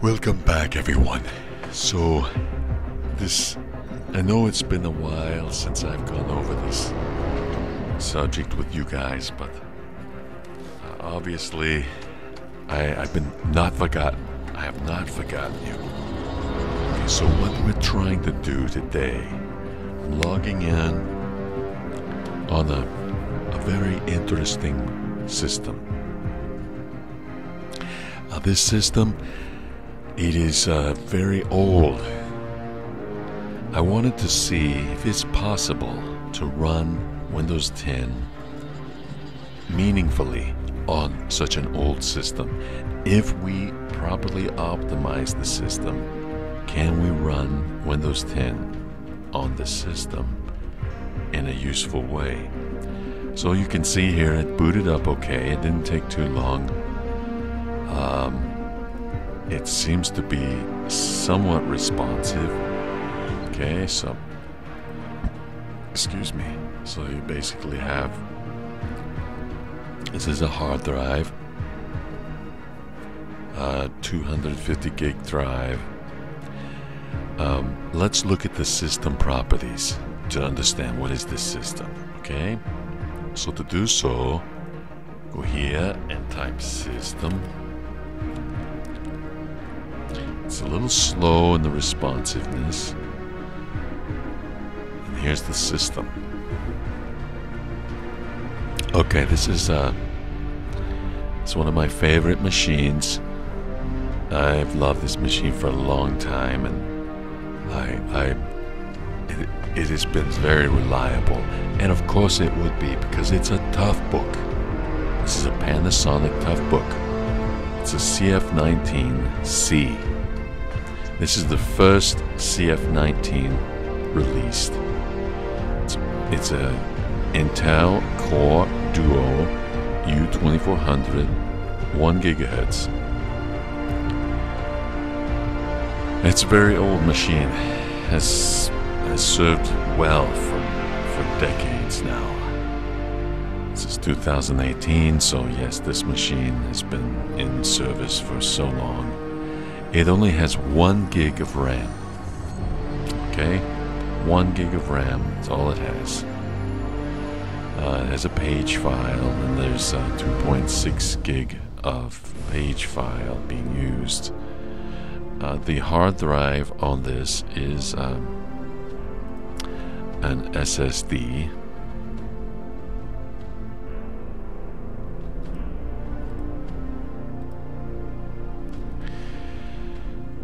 Welcome back, everyone. So, I know it's been a while since I've gone over this subject with you guys, but obviously I've not forgotten. I have not forgotten you. Okay, so what we're trying to do today, I'm logging in on a very interesting system. This system, it is very old. I wanted to see if it's possible to run Windows 10 meaningfully on such an old system. If we properly optimize the system, can we run Windows 10 on the system in a useful way? So you can see here it booted up okay. It didn't take too long. It seems to be somewhat responsive. Okay, so excuse me. So you basically have, this is a hard drive, 250 gig drive. Let's look at the system properties to understand what is this system. Okay, so to do so, go here and type system. It's a little slow in the responsiveness. And here's the system. Okay, this is it's one of my favorite machines. I've loved this machine for a long time, and it has been very reliable. And of course it would be, because it's a tough book. This is a Panasonic tough book. It's a CF19C. This is the first CF19 released. It's a Intel Core Duo U2400, 1 gigahertz. It's a very old machine. Has served well for decades now. This is 2018, so yes, this machine has been in service for so long. It only has 1 gig of RAM. Okay, 1 gig of RAM, that's all it has. It has a page file, and there's 2.6 gig of page file being used. The hard drive on this is an SSD.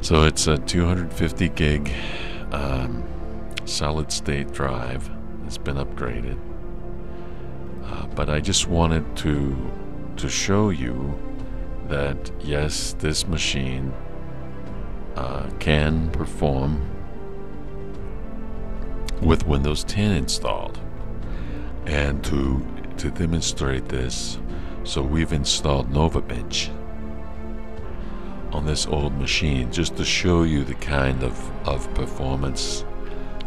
So it's a 250 gig solid state drive. It's been upgraded. But I just wanted to show you that yes, this machine can perform with Windows 10 installed. And to demonstrate this, so we've installed NovaBench on this old machine, just to show you the kind of performance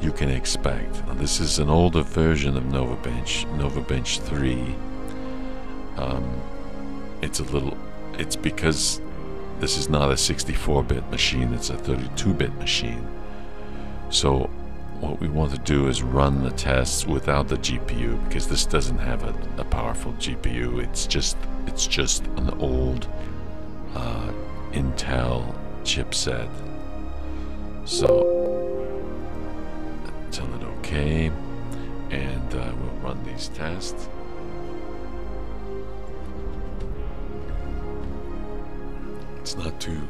you can expect. Now, this is an older version of NovaBench, NovaBench 3. It's because this is not a 64-bit machine, it's a 32-bit machine. So what we want to do is run the tests without the GPU, because this doesn't have a powerful GPU. It's just an old Intel chipset. So tell it okay, and we'll run these tests. It's not too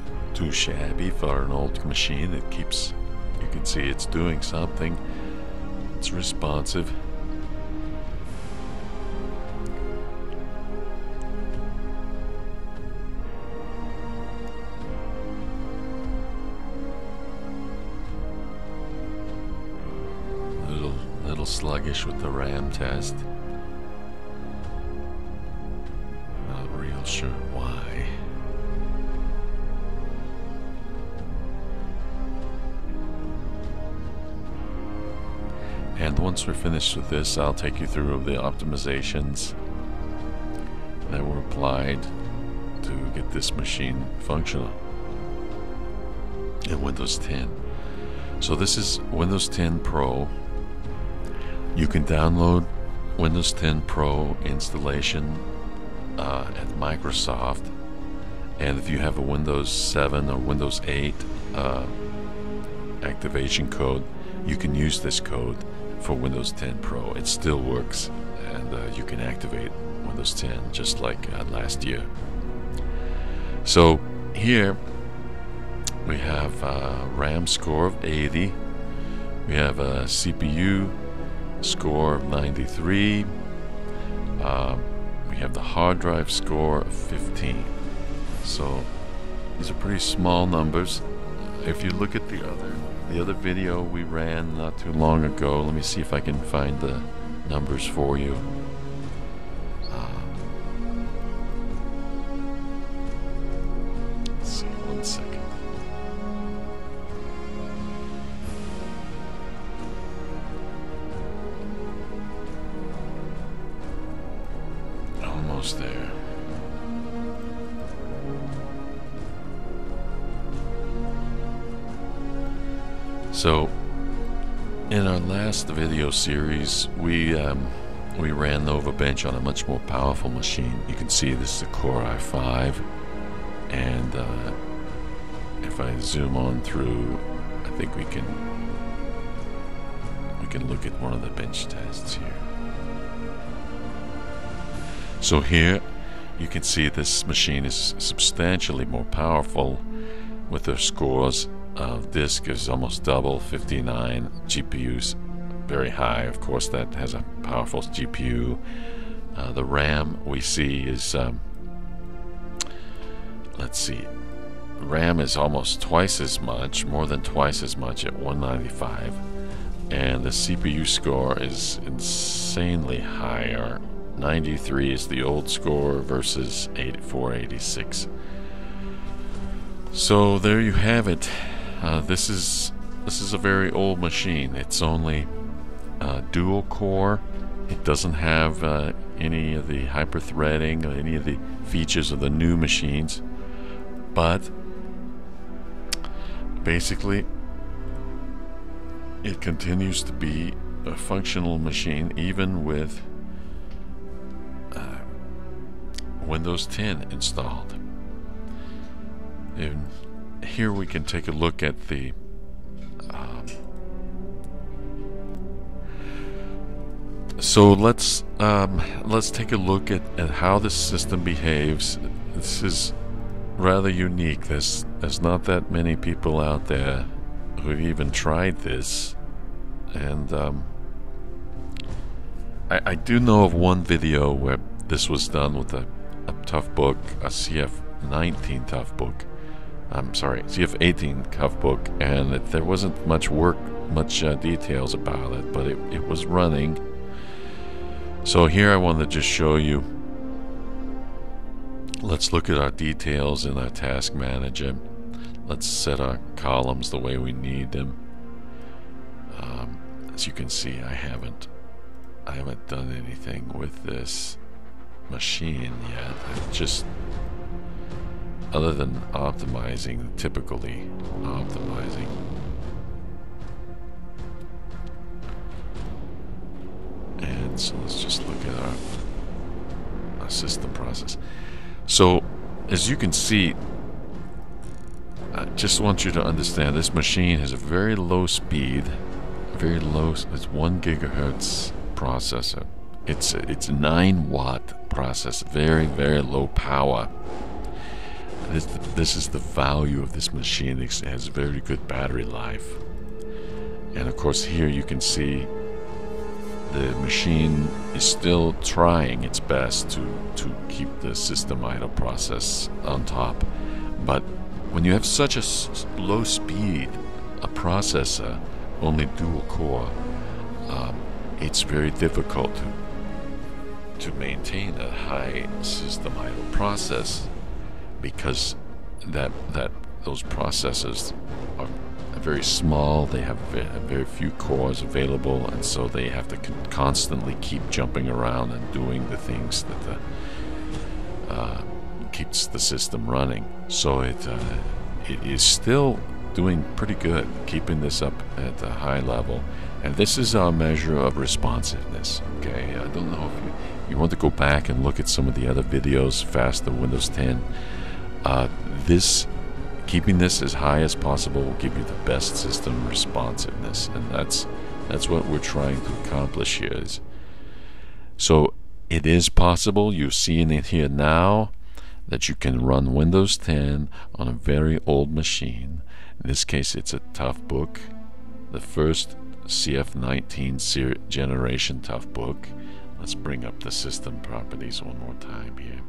shabby for an old machine. It keeps, you can see it's doing something. It's responsive. Little sluggish with the RAM test. Not real sure why. And once we're finished with this, I'll take you through the optimizations that were applied to get this machine functional. in Windows 10. So this is Windows 10 Pro. You can download Windows 10 Pro installation at Microsoft, and if you have a Windows 7 or Windows 8 activation code, you can use this code for Windows 10 Pro. It still works, and you can activate Windows 10 just like last year. So here we have a RAM score of 80. We have a CPU score of 93. We have the hard drive score of 15. So these are pretty small numbers. If you look at the other video we ran not too long ago, let me see if I can find the numbers for you. Let's see, 1 second. Almost there. So, in our last video series, we ran the Overbench on a much more powerful machine. You can see this is a Core i5, and if I zoom on through, I think we can look at one of the bench tests here. So here you can see this machine is substantially more powerful with their scores. Disk is almost double, 59. GPU's very high, of course that has a powerful GPU. The RAM we see is, let's see, RAM is almost twice as much, more than twice as much at 195. And the CPU score is insanely higher. 93 is the old score versus 486. So there you have it. This is a very old machine. It's only dual core. It doesn't have any of the hyper-threading or any of the features of the new machines, but basically it continues to be a functional machine even with Windows 10 installed. And here we can take a look at the so let's take a look at how this system behaves. This is rather unique. There's not that many people out there who've even tried this, and I do know of one video where this was done with a Toughbook, a CF19 Toughbook. I'm sorry, CF18 Toughbook, and there wasn't much details about it, but it was running. So here I want to just show you. Let's look at our details in our task manager. Let's set our columns the way we need them. As you can see, I haven't done anything with this machine yet. I've just, other than optimizing, typically optimizing. And so let's just look at our system process. So as you can see, I just want you to understand this machine has a very low speed, very low. It's 1 gigahertz processor. It's a 9-watt processor, very, very low power. This is the value of this machine. It has very good battery life. And of course here you can see the machine is still trying its best to keep the system idle process on top. But when you have such a low speed, a processor, only dual core, it's very difficult to maintain a high system idle process, because those processors are very small. They have very few cores available, and so they have to constantly keep jumping around and doing the things that keeps the system running. So it is still doing pretty good, keeping this up at a high level. And this is our measure of responsiveness. Okay, I don't know if you want to go back and look at some of the other videos, faster Windows 10. Keeping this as high as possible will give you the best system responsiveness, and that's what we're trying to accomplish here. So it is possible, you're seeing it here now, that you can run Windows 10 on a very old machine. In this case, it's a Toughbook, the first CF19 generation Toughbook. Let's bring up the system properties one more time here.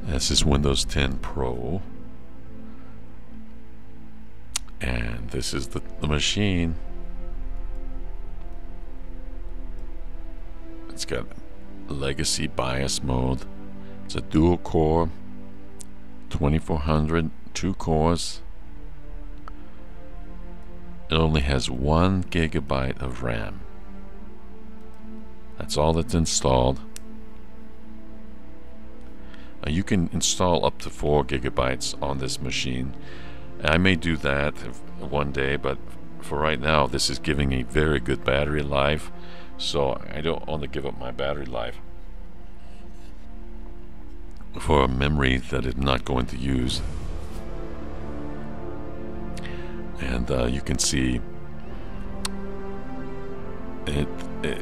This is Windows 10 Pro, and this is the machine. It's got legacy BIOS mode. It's a dual core 2400, 2 cores. It only has 1 GB of RAM. That's all that's installed. You can install up to 4 GB on this machine. I may do that one day, but for right now this is giving a very good battery life, so I don't want to give up my battery life for a memory that I'm not going to use. And you can see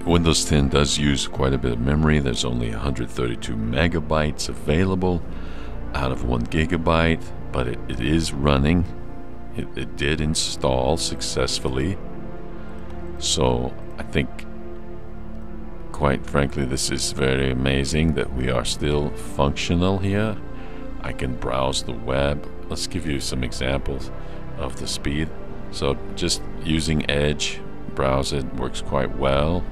Windows 10 does use quite a bit of memory. There's only 132 megabytes available out of 1 GB, but it is running. It did install successfully. So I think, quite frankly, this is very amazing that we are still functional here. I can browse the web. Let's give you some examples of the speed. So just using Edge, browse it, works quite well.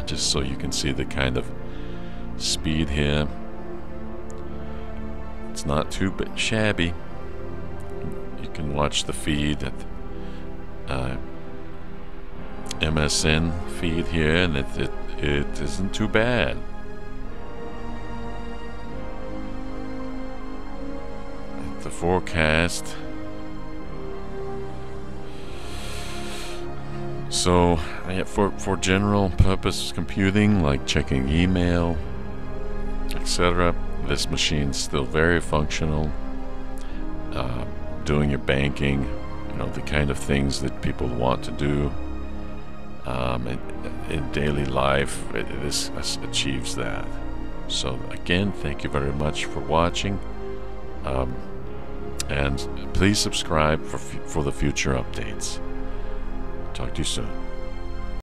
Just so you can see the kind of speed here. It's not too shabby. You can watch the feed at MSN feed here, and it isn't too bad. The forecast. So for general purpose computing, like checking email, etc., this machine's still very functional. Doing your banking, the kind of things that people want to do in daily life, this achieves that. So again, thank you very much for watching, and please subscribe for the future updates. Talk to you soon.